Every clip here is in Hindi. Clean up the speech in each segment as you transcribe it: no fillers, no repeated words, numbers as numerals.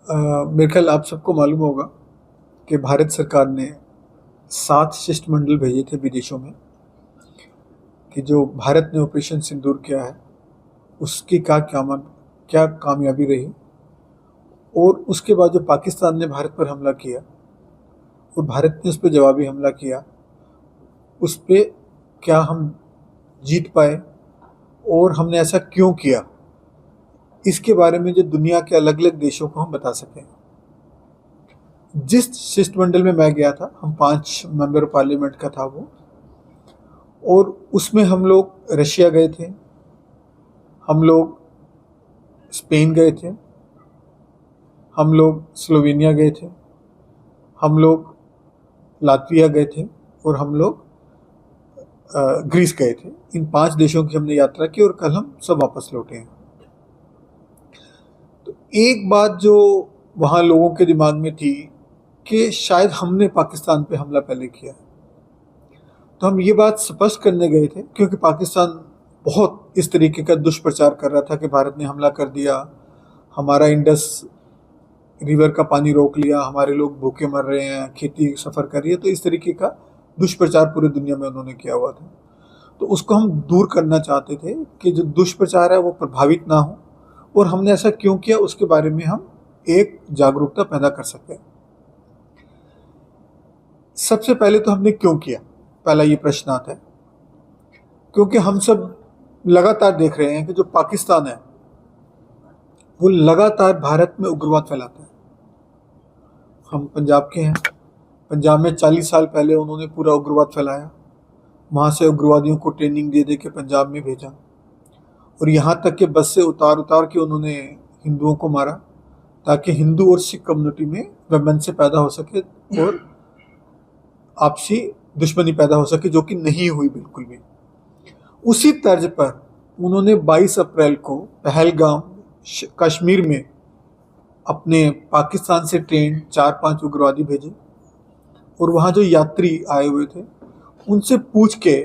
मेरे ख्याल आप सबको मालूम होगा कि भारत सरकार ने 7 शिष्टमंडल भेजे थे विदेशों में कि जो भारत ने ऑपरेशन सिंदूर किया है उसकी क्या कामयाबी रही, और उसके बाद जो पाकिस्तान ने भारत पर हमला किया और भारत ने उस पर जवाबी हमला किया, उस पर क्या हम जीत पाए और हमने ऐसा क्यों किया, इसके बारे में जो दुनिया के अलग अलग देशों को हम बता सकें। जिस शिष्टमंडल में मैं गया था, हम 5 मेंबर पार्लियामेंट का था वो, और उसमें हम लोग रशिया गए थे, हम लोग स्पेन गए थे, हम लोग स्लोवेनिया गए थे, हम लोग लातविया गए थे, और हम लोग ग्रीस गए थे। इन 5 देशों की हमने यात्रा की और कल हम सब वापस लौटे हैं। तो एक बात जो वहाँ लोगों के दिमाग में थी कि शायद हमने पाकिस्तान पे हमला पहले किया, तो हम ये बात स्पष्ट करने गए थे क्योंकि पाकिस्तान बहुत इस तरीके का दुष्प्रचार कर रहा था कि भारत ने हमला कर दिया, हमारा इंडस रिवर का पानी रोक लिया, हमारे लोग भूखे मर रहे हैं, खेती सफ़र कर रही है। तो इस तरीके का दुष्प्रचार पूरी दुनिया में उन्होंने किया हुआ था। तो उसको हम दूर करना चाहते थे कि जो दुष्प्रचार है वो प्रभावित ना हो, और हमने ऐसा क्यों किया उसके बारे में हम एक जागरूकता पैदा कर सकें। सबसे पहले तो हमने क्यों किया, पहला ये प्रश्न आता है, क्योंकि हम सब लगातार देख रहे हैं कि जो पाकिस्तान है वो लगातार भारत में उग्रवाद फैलाता है। हम पंजाब के हैं, पंजाब में 40 साल पहले उन्होंने पूरा उग्रवाद फैलाया, वहाँ से उग्रवादियों को ट्रेनिंग दे दे के पंजाब में भेजा, और यहाँ तक कि बस से उतार उतार के उन्होंने हिंदुओं को मारा ताकि हिंदू और सिख कम्युनिटी में वैमनस्य पैदा हो सके और आपसी दुश्मनी पैदा हो सके, जो कि नहीं हुई बिल्कुल भी। उसी तर्ज पर उन्होंने 22 अप्रैल को पहलगाम कश्मीर में अपने पाकिस्तान से ट्रेन 4-5 उग्रवादी भेजे, और वहाँ जो यात्री आए हुए थे उनसे पूछ के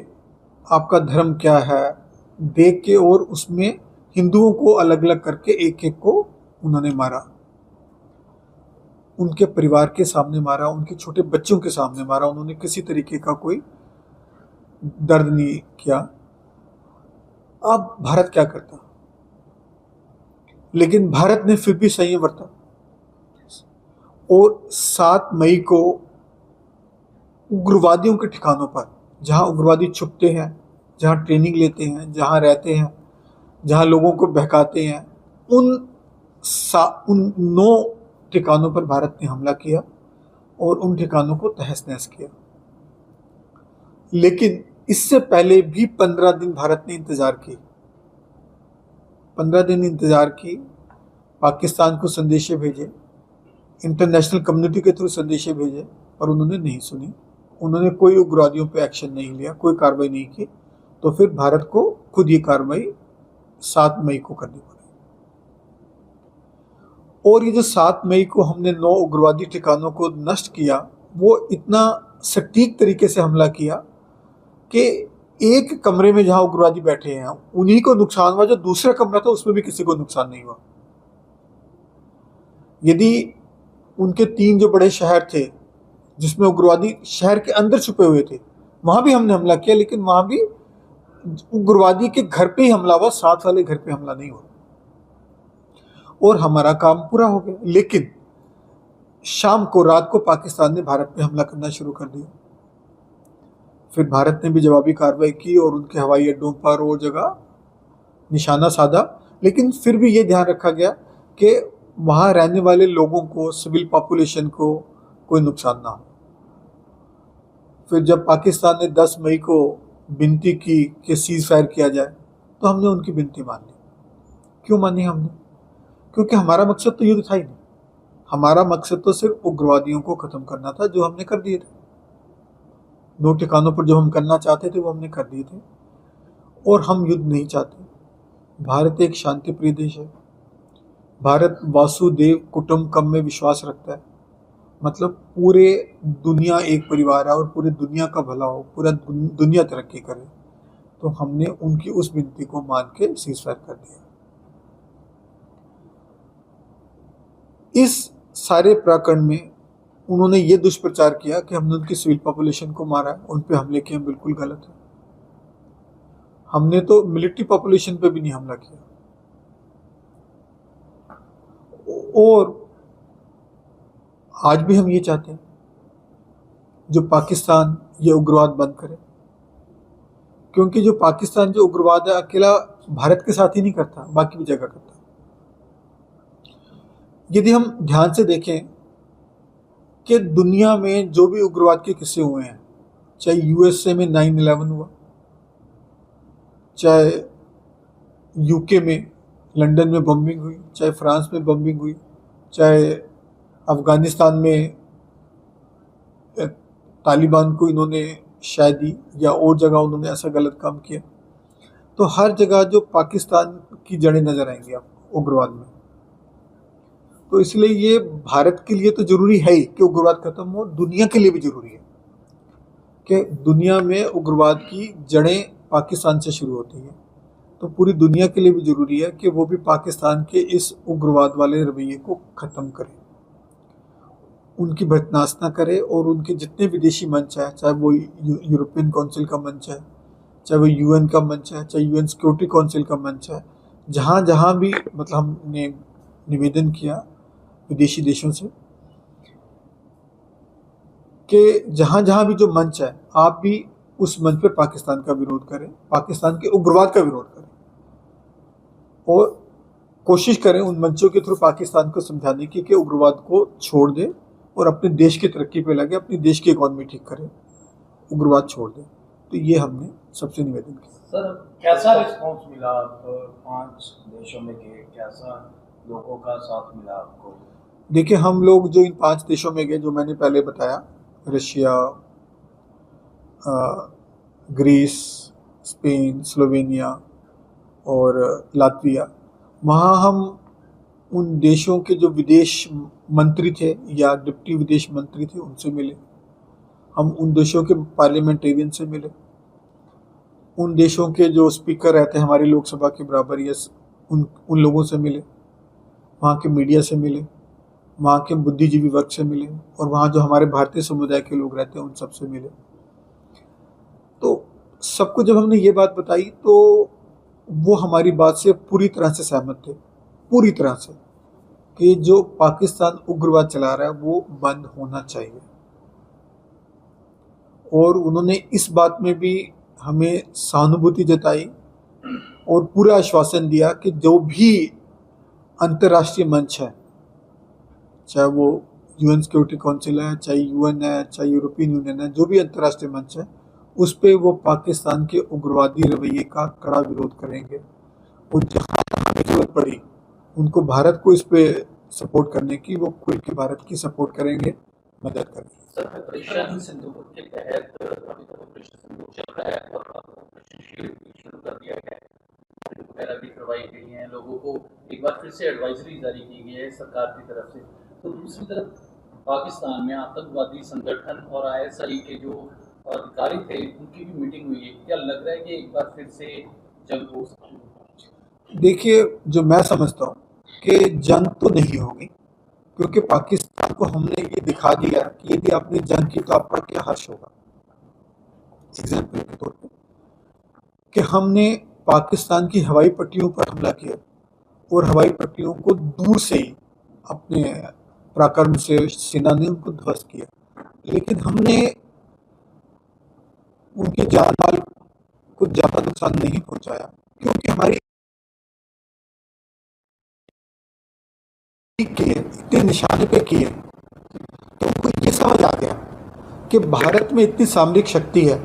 आपका धर्म क्या है देख के, और उसमें हिंदुओं को अलग अलग करके एक एक को उन्होंने मारा, उनके परिवार के सामने मारा, उनके छोटे बच्चों के सामने मारा। उन्होंने किसी तरीके का कोई दर्द नहीं किया। अब भारत क्या करता, लेकिन भारत ने फिर भी संयम बरता, और 7 मई को उग्रवादियों के ठिकानों पर, जहां उग्रवादी छुपते हैं, जहां ट्रेनिंग लेते हैं, जहां रहते हैं, जहां लोगों को बहकाते हैं, उन 9 ठिकानों पर भारत ने हमला किया और उन ठिकानों को तहस नहस किया। लेकिन इससे पहले भी 15 दिन भारत ने इंतजार की, 15 दिन इंतजार की, पाकिस्तान को संदेशे भेजे, इंटरनेशनल कम्युनिटी के थ्रू संदेशे भेजे, और उन्होंने नहीं सुनी। उन्होंने कोई उग्रवादियों पे एक्शन नहीं लिया, कोई कार्रवाई नहीं की। तो फिर भारत को खुद ये कार्रवाई 7 मई को करनी पड़ी, और ये जो 7 मई को हमने 9 उग्रवादी ठिकानों को नष्ट किया, वो इतना सटीक तरीके से हमला किया कि एक कमरे में जहां उग्रवादी बैठे हैं उन्हीं को नुकसान हुआ, जो दूसरा कमरा था उसमें भी किसी को नुकसान नहीं हुआ। यदि उनके 3 जो बड़े शहर थे जिसमें उग्रवादी शहर के अंदर छुपे हुए थे, वहां भी हमने हमला किया, लेकिन वहां भी उग्रवादी के घर पे ही हमला हुआ, साथ वाले घर पे हमला नहीं हुआ, और हमारा काम पूरा हो गया। लेकिन शाम को, रात को पाकिस्तान ने भारत पे हमला करना शुरू कर दिया। फिर भारत ने भी जवाबी कार्रवाई की और उनके हवाई अड्डों पर और जगह निशाना साधा, लेकिन फिर भी ये ध्यान रखा गया कि वहाँ रहने वाले लोगों को, सिविल पॉपुलेशन को कोई नुकसान ना हो। फिर जब पाकिस्तान ने 10 मई को विनती की कि सीज फायर किया जाए, तो हमने उनकी विनती मान ली। क्यों मानी हमने? क्योंकि हमारा मकसद तो युद्ध था ही नहीं, हमारा मकसद तो सिर्फ उग्रवादियों को खत्म करना था, जो हमने कर दिए थे। 9 ठिकानों पर जो हम करना चाहते थे वो हमने कर दिए थे, और हम युद्ध नहीं चाहते। भारत एक शांति प्रिय देश है। भारत वासुदेव कुटुंबकम में विश्वास रखता है, मतलब पूरे दुनिया एक परिवार है और पूरे दुनिया का भला हो, पूरा दुनिया तरक्की करे। तो हमने उनकी उस विनती को मान के सीज फायर कर दिया। इस सारे प्रकरण में उन्होंने ये दुष्प्रचार किया कि हमने उनकी सिविल पॉपुलेशन को मारा है, उन पे हमले किए, बिल्कुल गलत है। हमने तो मिलिट्री पॉपुलेशन पे भी नहीं हमला किया। और आज भी हम ये चाहते हैं जो पाकिस्तान ये उग्रवाद बंद करे, क्योंकि जो पाकिस्तान जो उग्रवाद है अकेला भारत के साथ ही नहीं करता, बाकी भी जगह करता। यदि हम ध्यान से देखें कि दुनिया में जो भी उग्रवाद के किस्से हुए हैं, चाहे यूएसए में 9/11 हुआ, चाहे यूके में लंदन में बम्बिंग हुई, चाहे फ्रांस में बम्बिंग हुई, चाहे अफगानिस्तान में तालिबान को इन्होंने शायद दी या और जगह उन्होंने ऐसा गलत काम किया, तो हर जगह जो पाकिस्तान की जड़ें नजर आएंगी आपको उग्रवाद में। तो इसलिए ये भारत के लिए तो जरूरी है ही कि उग्रवाद खत्म हो, दुनिया के लिए भी जरूरी है कि दुनिया में उग्रवाद की जड़ें पाकिस्तान से शुरू होती हैं। तो पूरी दुनिया के लिए भी जरूरी है कि वो भी पाकिस्तान के इस उग्रवाद वाले रवैये को खत्म करे, उनकी बर्दाश्त ना करे, और उनके जितने विदेशी मंच है, चाहे वो यूरोपियन काउंसिल का मंच है, चाहे वो यूएन का मंच है, चाहे यूएन सिक्योरिटी काउंसिल का मंच है, जहाँ जहाँ भी मतलब हमने निवेदन किया विदेशी देशों से कि जहाँ जहाँ भी जो मंच है आप भी उस मंच पर पाकिस्तान का विरोध करें, पाकिस्तान के उग्रवाद का विरोध करें, और कोशिश करें उन मंचों के थ्रू पाकिस्तान को समझाने की कि उग्रवाद को छोड़ दे और अपने देश की तरक्की पे लगे, अपने देश की इकॉनमी ठीक करे, उग्रवाद छोड़ दे। तो ये हमने सबसे निवेदन किया। सर, कैसा रिस्पांस मिला? 5 देशों में गए, कैसा लोगों का साथ मिला आपको? देखिए, हम लोग जो इन 5 देशों में गए, जो मैंने पहले बताया, रशिया, ग्रीस, स्पेन, स्लोवेनिया और लातविया, वहाँ हम उन देशों के जो विदेश मंत्री थे या डिप्टी विदेश मंत्री थे उनसे मिले, हम उन देशों के पार्लियामेंटेरियन से मिले, उन देशों के जो स्पीकर रहते हैं हमारी लोकसभा के बराबर, या उन लोगों से मिले, वहाँ के मीडिया से मिले, वहाँ के बुद्धिजीवी वर्ग से मिले, और वहाँ जो हमारे भारतीय समुदाय के लोग रहते हैं उन सब से मिले। तो सबको जब हमने ये बात बताई तो वो हमारी बात से पूरी तरह से सहमत थे, पूरी तरह से, कि जो पाकिस्तान उग्रवाद चला रहा है वो बंद होना चाहिए। और उन्होंने इस बात में भी हमें सहानुभूति जताई और पूरा आश्वासन दिया कि जो भी अंतर्राष्ट्रीय मंच है, चाहे वो यूएन सिक्योरिटी काउंसिल है, चाहे यूएन है, चाहे यूरोपियन यूनियन है, जो भी अंतर्राष्ट्रीय मंच है, उस पे वो पाकिस्तान के उग्रवादी रवैये का कड़ा विरोध करेंगे, और जहाँ हमें जरूरत पड़ी उनको भारत को इस पे सपोर्ट करने की, वो खुल के भारत की सपोर्ट करेंगे, मदद करेंगे। सर, ऑपरेशन सिंदूर के तहत अभी तक ऑपरेशन सिंदूर चल रहा है और ऑपरेशन शील्ड भी शुरू कर दिया गया है, वगैरह भी करवाई गई हैं, लोगों को एक बार फिर से एडवाइजरी जारी की गई है सरकार की तरफ से। तो दूसरी तरफ पाकिस्तान में आतंकवादी संगठन और आईएसआई के जो अधिकारी थे उनकी भी मीटिंग हुई है, क्या लग रहा है कि एक बार फिर से जंग हो सकती है? देखिए, जो मैं समझता हूँ कि जंग तो नहीं होगी, क्योंकि पाकिस्तान को हमने ये दिखा दिया कि यदि आपने जंग की तो आपका क्या हर्ष होगा। एग्जाम्पल के तौर पे कि हमने पाकिस्तान की हवाई पट्टियों पर हमला किया और हवाई पट्टियों को दूर से ही अपने पराक्रम से सेना ने उनको ध्वस्त किया, लेकिन हमने उनके जान माल को ज्यादा नुकसान नहीं पहुंचाया, क्योंकि हमारी किए इतने निशाने पे किए। तो उनको ये समझ आ गया कि भारत में इतनी सामरिक शक्ति है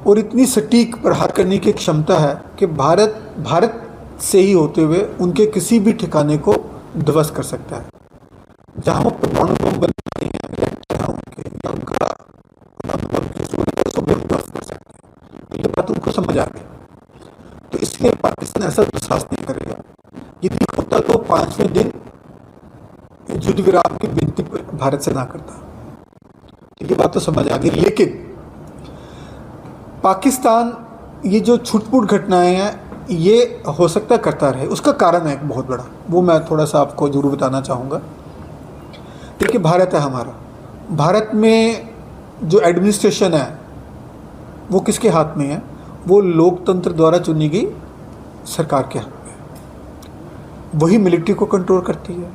और इतनी सटीक प्रहार करने की क्षमता है कि भारत से ही होते हुए उनके किसी भी ठिकाने को ध्वस्त कर सकता है। जहाँ वो परमाणु बम बनाते हैं, रिएक्टर हैं उनके, या उनका परमाणु बम की सूरत है, भी हम ध्वस्त कर सकते हैं। तो ये बात उनको समझ आ गई। तो इसलिए पाकिस्तान ऐसा दुस्साहस नहीं करेगा। यदि होता तो 5वें दिन युद्ध विराम की विनती भारत से ना करता। तो ये बात तो समझ आ गई। लेकिन पाकिस्तान ये जो छुटपुट घटनाएं हैं ये हो सकता करता रहे, उसका कारण है एक बहुत बड़ा, वो मैं थोड़ा सा आपको ज़रूर बताना चाहूँगा। देखिए भारत है हमारा, भारत में जो एडमिनिस्ट्रेशन है वो किसके हाथ में है? वो लोकतंत्र द्वारा चुनी गई सरकार के हाथ में है। वही मिलिट्री को कंट्रोल करती है,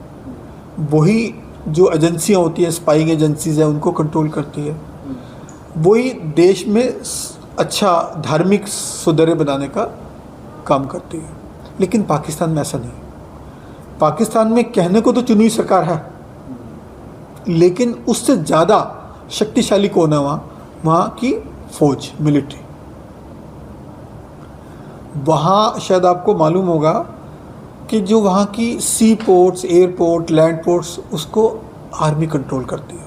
वही जो एजेंसियाँ होती हैं, स्पाइंग एजेंसीज हैं, उनको कंट्रोल करती है, वही देश में अच्छा धार्मिक सुधरे बनाने का काम करती है। लेकिन पाकिस्तान में ऐसा नहीं है। पाकिस्तान में कहने को तो चुनी हुई सरकार है, लेकिन उससे ज़्यादा शक्तिशाली कौन है? वहाँ की फौज, मिलिट्री। वहाँ शायद आपको मालूम होगा कि जो वहाँ की सी पोर्ट्स, एयरपोर्ट, लैंड पोर्ट्स, उसको आर्मी कंट्रोल करती है।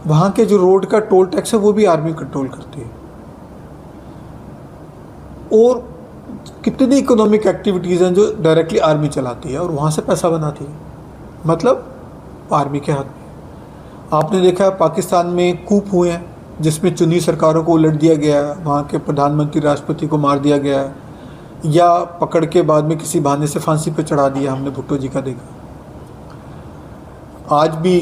वहाँ के जो रोड का टोल टैक्स है वो भी आर्मी कंट्रोल करती है। और कितनी इकोनॉमिक एक्टिविटीज़ हैं जो डायरेक्टली आर्मी चलाती है और वहाँ से पैसा बनाती है, मतलब आर्मी के हाथ में। आपने देखा है पाकिस्तान में कूप हुए हैं जिसमें चुनी सरकारों को उलट दिया गया है, वहाँ के प्रधानमंत्री, राष्ट्रपति को मार दिया गया है, या पकड़ के बाद में किसी बहाने से फांसी पे चढ़ा दिया। हमने भुट्टो जी का देखा। आज भी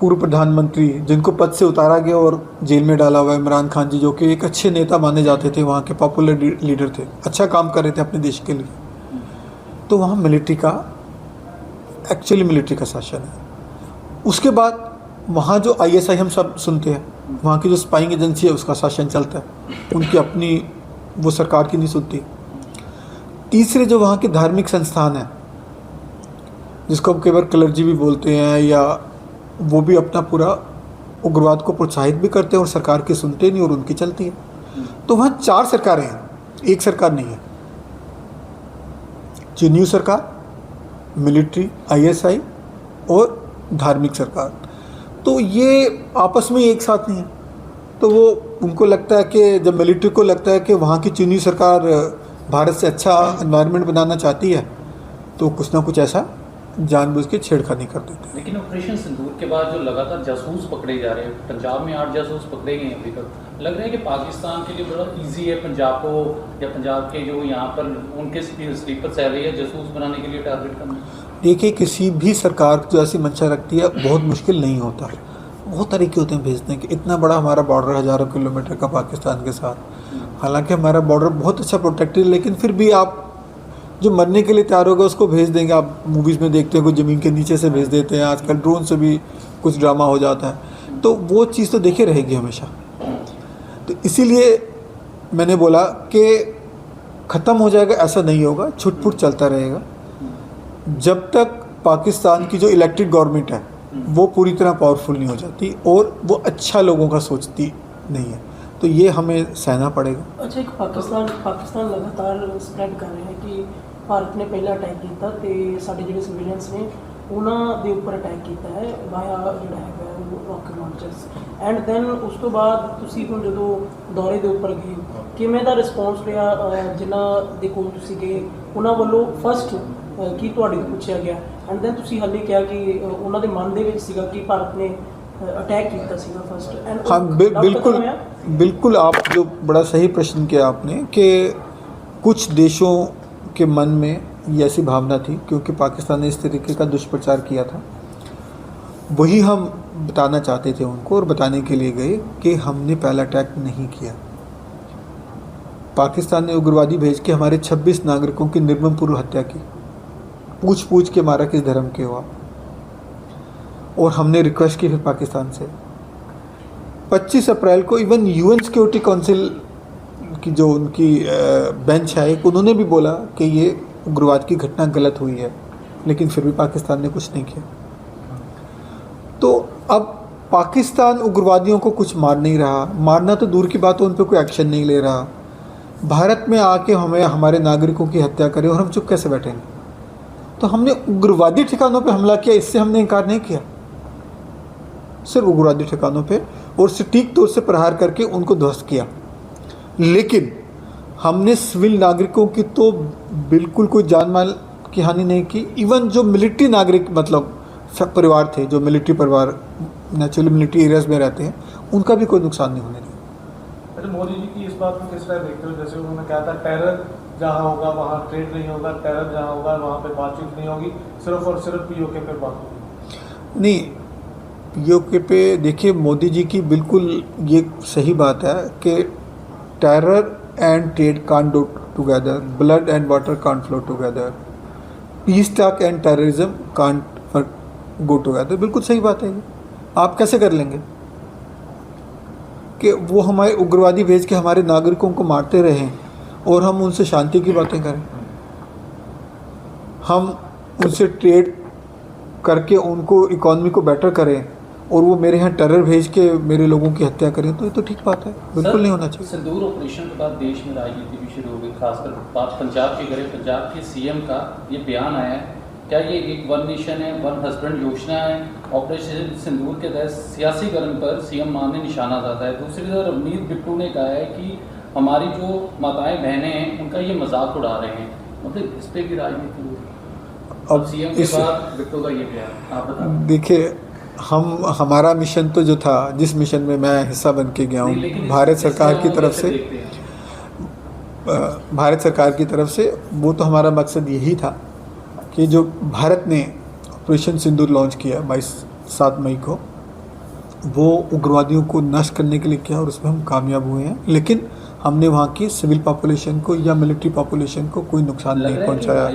पूर्व प्रधानमंत्री जिनको पद से उतारा गया और जेल में डाला हुआ इमरान खान जी, जो कि एक अच्छे नेता माने जाते थे, वहाँ के पॉपुलर लीडर थे, अच्छा काम कर रहे थे अपने देश के लिए। तो वहाँ मिलिट्री का, एक्चुअली मिलिट्री का शासन है। उसके बाद वहाँ जो ISI हम सब सुनते हैं, वहाँ की जो स्पाइंग एजेंसी है उसका शासन चलता है, उनकी अपनी, वो सरकार की नहीं सुनती। तीसरे जो वहाँ के धार्मिक संस्थान हैं, जिसको हम कई बार क्लर्जी भी बोलते हैं, या वो भी अपना पूरा उग्रवाद को प्रोत्साहित भी करते हैं और सरकार की सुनते नहीं और उनकी चलती है। तो वहाँ 4 सरकारें हैं, एक सरकार नहीं है। चुनी हुई सरकार, मिलिट्री, ISI और धार्मिक सरकार। तो ये आपस में एक साथ नहीं है। तो वो उनको लगता है कि जब मिलिट्री को लगता है कि वहाँ की चुनी सरकार भारत से अच्छा एनवायरनमेंट बनाना चाहती है, तो कुछ ना कुछ ऐसा जानबूझ के छेड़खानी कर देते हैं। लेकिन ऑपरेशन सिंदूर के बाद जो लगातार जासूस पकड़े जा रहे हैं, पंजाब में 8 जासूस पकड़े गए हैं अभी तक, लग रहा है कि पाकिस्तान के लिए बड़ा इजी है पंजाब को, या पंजाब के जो यहाँ पर उनके स्लीपर सेल है जासूस बनाने के लिए टारगेट करना। देखिए, किसी भी सरकार जो ऐसी मंशा रखती है, बहुत मुश्किल नहीं होता, बहुत तरीके होते हैं भेजने के। इतना बड़ा हमारा बॉर्डर, हज़ारों किलोमीटर का पाकिस्तान के साथ, हालांकि हमारा बॉर्डर बहुत अच्छा प्रोटेक्टेड, लेकिन फिर भी आप जो मरने के लिए तैयार होगा उसको भेज देंगे। आप मूवीज़ में देखते हैं कोई ज़मीन के नीचे से भेज देते हैं, आजकल ड्रोन से भी कुछ ड्रामा हो जाता है। तो वो चीज़ तो देखी रहेगी हमेशा। तो इसीलिए मैंने बोला कि ख़त्म हो जाएगा ऐसा नहीं होगा, छुट-फुट चलता रहेगा जब तक पाकिस्तान की जो इलेक्टेड गवर्नमेंट है वो पूरी तरह पावरफुल नहीं हो जाती और वो अच्छा लोगों का सोचती नहीं है। तो ये हमें सहना पड़ेगा। अच्छा, एक पाकिस्तान लगातार स्प्रैड कर रहे हैं कि ਭਾਰਤ ਨੇ ਪਹਿਲਾਂ ਅਟੈਕ ਕੀਤਾ ਤੇ ਸਾਡੇ ਜਿਹੜੇ ਸਿਵਿਲੀਅਨਸ ਨੇ ਉਹਨਾਂ ਦੇ ਉੱਪਰ ਅਟੈਕ ਕੀਤਾ ਹੈ ਵਾਇਆ ਜਿਹੜਾ ਹੈਗਾ ਉਹ ਰੌਕਟ ਲਾਂਚਰਸ। ਐਂਡ ਦੈਨ ਉਸ ਤੋਂ ਬਾਅਦ ਤੁਸੀਂ ਹੁਣ ਜਦੋਂ ਦੌਰੇ ਦੇ ਉੱਪਰ ਗਏ, ਕਿਵੇਂ ਦਾ ਰਿਸਪੌਂਸ ਰਿਹਾ ਜਿਨ੍ਹਾਂ ਦੇ ਕੋਲ ਤੁਸੀਂ ਗਏ ਉਹਨਾਂ ਵੱਲੋਂ? ਫਸਟ ਕੀ ਤੁਹਾਡੇ ਤੋਂ ਪੁੱਛਿਆ ਗਿਆ, ਐਂਡ ਦੈਨ ਤੁਸੀਂ ਹਾਲੇ ਕਿਹਾ ਕਿ ਉਹਨਾਂ ਦੇ ਮਨ ਦੇ ਵਿੱਚ ਸੀਗਾ ਕਿ ਭਾਰਤ ਨੇ अटैक किया सीगा फर्स्ट। एंड हाँ, बिल्कुल आप जो बड़ा सही प्रश्न किया आपने कि कुछ देशों के मन में ये ऐसी भावना थी क्योंकि पाकिस्तान ने इस तरीके का दुष्प्रचार किया था। वही हम बताना चाहते थे उनको और बताने के लिए गए कि हमने पहला अटैक नहीं किया। पाकिस्तान ने उग्रवादी भेज के हमारे 26 नागरिकों की निर्ममपूर्व हत्या की, पूछ के मारा किस धर्म के हुआ। और हमने रिक्वेस्ट की फिर पाकिस्तान से 25 अप्रैल को इवन UN सिक्योरिटी काउंसिल की जो उनकी बेंच है, उन्होंने भी बोला कि ये उग्रवाद की घटना गलत हुई है, लेकिन फिर भी पाकिस्तान ने कुछ नहीं किया। तो अब पाकिस्तान उग्रवादियों को कुछ मार नहीं रहा, मारना तो दूर की बात है, उन पर कोई एक्शन नहीं ले रहा। भारत में आके हमें हमारे नागरिकों की हत्या करे और हम चुप कैसे बैठेंगे? तो हमने उग्रवादी ठिकानों पे हमला किया, इससे हमने इनकार नहीं किया। सिर्फ उग्रवादी ठिकानों पे और सटीक तौर से प्रहार करके उनको ध्वस्त किया, लेकिन हमने सिविल नागरिकों की तो बिल्कुल कोई जान माल की हानि नहीं की। इवन जो मिलिट्री नागरिक मतलब परिवार थे, जो मिलिट्री परिवार नेचुरली मिलिट्री एरियाज में रहते हैं, उनका भी कोई नुकसान नहीं होने दिया। मोदी जी की इस बात को किस तरह देखते हो? जैसे उन्होंने कहा था टेरर जहाँ होगा वहाँ ट्रेड नहीं होगा, टेरर जहाँ होगा वहाँ पे बातचीत नहीं होगी, सिर्फ और सिर्फ पीओके पे बात होगी। नहीं, पीओके पे देखिए मोदी जी की बिल्कुल ये सही बात है कि terror and trade can't do together, blood and water can't flow together, piece talk and terrorism can't go together. बिल्कुल सही बात है ये। आप कैसे कर लेंगे कि वो हमारे उग्रवादी भेज के हमारे नागरिकों को मारते रहें और हम उनसे शांति की बातें करें, हम उनसे ट्रेड करके उनको इकॉनमी को बेटर करें और वो मेरे यहाँ टेरर भेज के मेरे लोगों की हत्या करें, तो ये तो ठीक बात है, बिल्कुल नहीं होना चाहिए। सिंदूर ऑपरेशन के बाद देश में राजनीति भी शुरू हो गई, खासकर बात पंजाब की करें, पंजाब के सीएम का ये बयान आया है, क्या ये एक वन नेशन है वन हस्बैंड योजना है? ऑपरेशन सिंदूर के तहत सियासीकरण पर सीएम मान ने निशाना साधा है। दूसरी तरफ रवनीत बिट्टू ने कहा है कि हमारी जो माताएं बहनें हैं उनका ये मजाक उड़ा रहे हैं, मतलब इस पर भी राजनीति हुई। अब सीएम के बाद बिट्टू का ये बयान, आप बताएं। देखिए, हमारा मिशन तो जो था, जिस मिशन में मैं हिस्सा बन के गया हूँ भारत सरकार की तरफ से, भारत सरकार की तरफ से, वो तो हमारा मकसद यही था कि जो भारत ने ऑपरेशन सिंदूर लॉन्च किया 7 मई को, वो उग्रवादियों को नष्ट करने के लिए किया और उसमें हम कामयाब हुए हैं। लेकिन हमने वहाँ की सिविल पॉपुलेशन को या मिलिट्री पॉपुलेशन को कोई नुकसान नहीं पहुँचाया।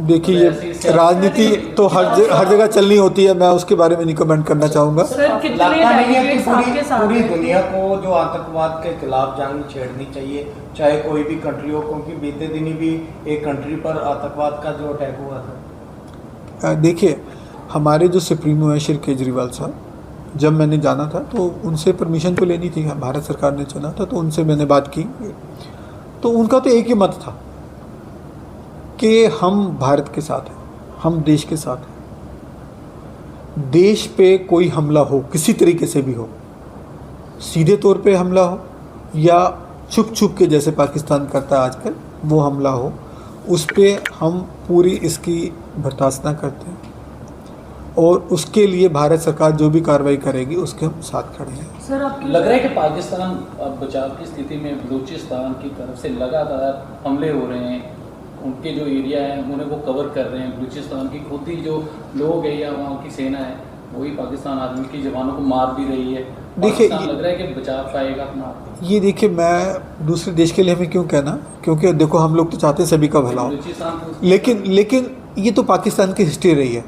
देखिए, ये राजनीति तो हर जगह चलनी होती है, मैं उसके बारे में नहीं कमेंट करना चाहूँगा। लगता नहीं है कि पूरी दुनिया को जो आतंकवाद के खिलाफ जंग छेड़नी चाहिए, चाहे कोई भी कंट्री हो, क्योंकि बीते दिन भी एक कंट्री पर आतंकवाद का जो अटैक हुआ था। देखिए, हमारे जो सुप्रीमो है श्री केजरीवाल साहब, जब मैंने जाना था तो उनसे परमिशन तो लेनी थी, भारत सरकार ने चुना था, तो उनसे मैंने बात की, तो उनका तो एक ही मत था कि हम भारत के साथ हैं, हम देश के साथ हैं। देश पे कोई हमला हो, किसी तरीके से भी हो, सीधे तौर पे हमला हो या छुप छुप के जैसे पाकिस्तान करता है आजकल, वो हमला हो, उस पे हम पूरी इसकी बर्दाश्त करते हैं और उसके लिए भारत सरकार जो भी कार्रवाई करेगी उसके हम साथ खड़े हैं। सर, आपकी लग रहा है कि पाकिस्तान अब बचाव की स्थिति में बलूचिस्तान की तरफ से लगातार हमले हो रहे हैं, उनके जो एरिया है उन्हें वो कवर कर रहे हैं, बलूचिस्तान की खुद ही जो लोग है या वहाँ की सेना है वही पाकिस्तान आर्मी के जवानों को मार भी रही है। देखिए, लग रहा है कि बचाव पाएगा अपना। ये देखिए, मैं दूसरे देश के लिए हमें क्यों कहना, क्योंकि देखो हम लोग तो चाहते हैं सभी का भला हो, लेकिन ये तो पाकिस्तान की हिस्ट्री रही है।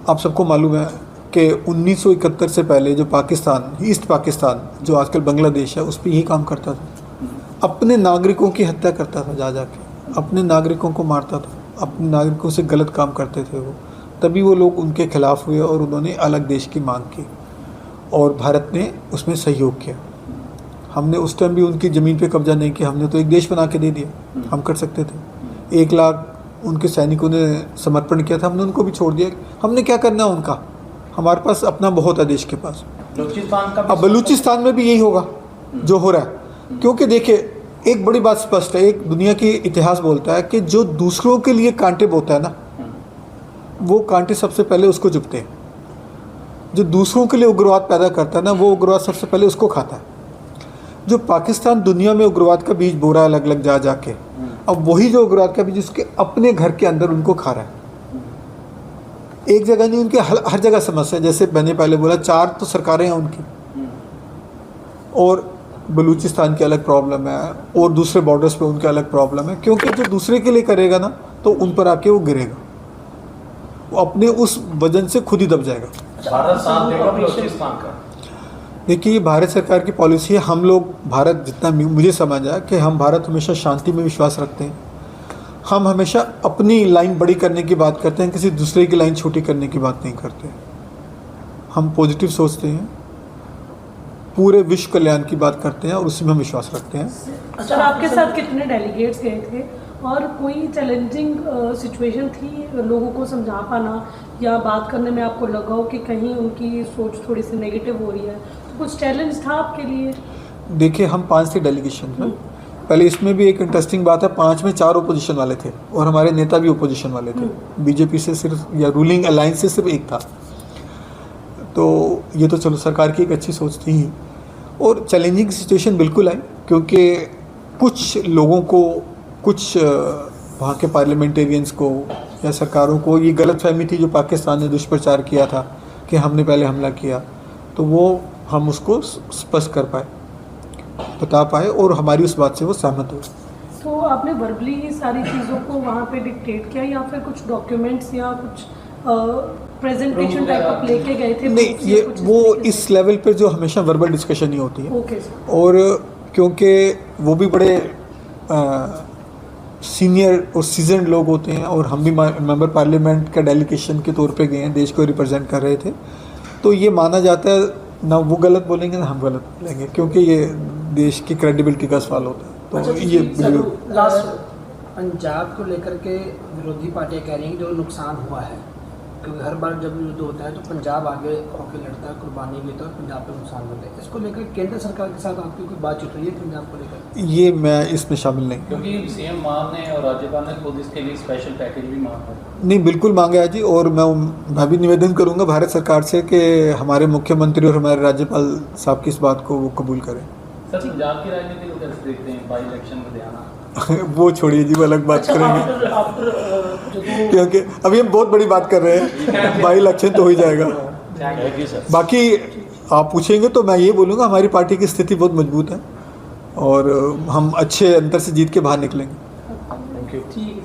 आप सबको मालूम है कि 1971 से पहले जो पाकिस्तान, ईस्ट पाकिस्तान जो आजकल बांग्लादेश है, उस पर यही काम करता था, अपने नागरिकों की हत्या करता था, जा के अपने नागरिकों को मारता था, अपने नागरिकों से गलत काम करते थे वो। तभी वो लोग उनके खिलाफ हुए और उन्होंने अलग देश की मांग की और भारत ने उसमें सहयोग किया। हमने उस टाइम भी उनकी ज़मीन पे कब्जा नहीं किया, हमने तो एक देश बना के दे दिया, हम कर सकते थे। 1 लाख उनके सैनिकों ने समर्पण किया था, हमने उनको भी छोड़ दिया। हमने क्या करना उनका, हमारे पास अपना बहुत है देश के पास। अब बलूचिस्तान में भी यही होगा जो हो रहा है, क्योंकि देखिए एक बड़ी बात स्पष्ट है, एक दुनिया की इतिहास बोलता है कि जो दूसरों के लिए कांटे बोता है ना, वो कांटे सबसे पहले उसको चुभते हैं। जो दूसरों के लिए उग्रवाद पैदा करता है ना, वो उग्रवाद सबसे पहले उसको खाता है। जो पाकिस्तान दुनिया में उग्रवाद का बीज बो रहा है अलग अलग जा जाके, अब वही जो उग्रवाद का बीज उसके अपने घर के अंदर उनको खा रहा है। एक जगह नहीं, उनके हर जगह समस्या। जैसे मैंने पहले बोला, 4 तो सरकारें हैं उनकी, और बलूचिस्तान की अलग प्रॉब्लम है और दूसरे बॉर्डर्स पे उनके अलग प्रॉब्लम है, क्योंकि जो दूसरे के लिए करेगा ना तो उन पर आके वो गिरेगा, वो अपने उस वजन से खुद ही दब जाएगा। भारत साथ देगा बलूचिस्तान का। देखिए, भारत सरकार की पॉलिसी है, हम लोग भारत, जितना मुझे समझ आया कि हम भारत हमेशा शांति में विश्वास रखते हैं। हम हमेशा अपनी लाइन बड़ी करने की बात करते हैं, किसी दूसरे की लाइन छोटी करने की बात नहीं करते। हम पॉजिटिव सोचते हैं, पूरे विश्व कल्याण की बात करते हैं और उसी में हम विश्वास रखते हैं। सर, आपके साथ कितने डेलीगेट्स गए थे और कोई चैलेंजिंग सिचुएशन थी लोगों को समझा पाना या बात करने में आपको लगा हो कि कहीं उनकी सोच थोड़ी सी नेगेटिव हो रही है, तो कुछ चैलेंज था आपके लिए? देखिए, हम 5 थे डेलीगेशन में। पहले इसमें भी एक इंटरेस्टिंग बात है, 5 में 4 ओपोजिशन वाले थे और हमारे नेता भी ओपोजिशन वाले थे। बीजेपी से सिर्फ, या रूलिंग अलायंस से सिर्फ एक था। तो ये तो चलो सरकार की एक अच्छी सोच थी ही। और चैलेंजिंग सिचुएशन बिल्कुल आई, क्योंकि कुछ लोगों को, कुछ वहाँ के पार्लियामेंटेरियंस को या सरकारों को ये गलतफहमी थी जो पाकिस्तान ने दुष्प्रचार किया था कि हमने पहले हमला किया, तो वो हम उसको स्पष्ट कर पाए, बता पाए और हमारी उस बात से वो सहमत हुए। तो आपने वर्बली ये सारी चीज़ों को वहाँ पे डिक्टेट किया या फिर कुछ डॉक्यूमेंट्स या कुछ प्रेजेंटेशन टाइप आप लेके गए थे? नहीं, ये वो इस लेवल पे जो हमेशा वर्बल डिस्कशन ही होती है। Okay sir. और क्योंकि वो भी बड़े सीनियर और सीजनड लोग होते हैं और हम भी मेंबर पार्लियामेंट का डेलीगेशन के तौर पे गए हैं, देश को रिप्रेजेंट कर रहे थे, तो ये माना जाता है ना वो गलत बोलेंगे ना हम गलत बोलेंगे, क्योंकि ये देश की क्रेडिबिलिटी का सवाल होता है। तो ये लास्ट पंजाब को लेकर के विरोधी पार्टियां कह रही हैं कि जो नुकसान हुआ है, क्योंकि हर बार जब युद्ध होता है तो पंजाब आगे होकर लड़ता है, कुर्बानी भी देता है और पंजाब पे नुकसान होता है। इसको लेकर केंद्र सरकार के साथ आपकी कोई बातचीत हुई है पंजाब को लेकर? ये मैं इसमें शामिल नहीं। क्योंकि सीएम मान ने और राज्यपाल ने खुद इसके लिए स्पेशल पैकेज भी मांगा है। नहीं, बिल्कुल मांगा है जी, और मैं भी निवेदन करूंगा भारत सरकार से कि हमारे मुख्यमंत्री और हमारे राज्यपाल साहब की इस बात को वो कबूल करें। सर, पंजाब की राजनीति को कैसे देखते हैं, बाई इलेक्शन में ध्यान वो छोड़िए जी, वो अलग बात करेंगे, क्योंकि अभी हम बहुत बड़ी बात कर रहे हैं, बाई इलेक्शन तो हो ही जाएगा। बाकी आप पूछेंगे तो मैं ये बोलूँगा हमारी पार्टी की स्थिति बहुत मजबूत है और हम अच्छे अंतर से जीत के बाहर निकलेंगे। ठीक है।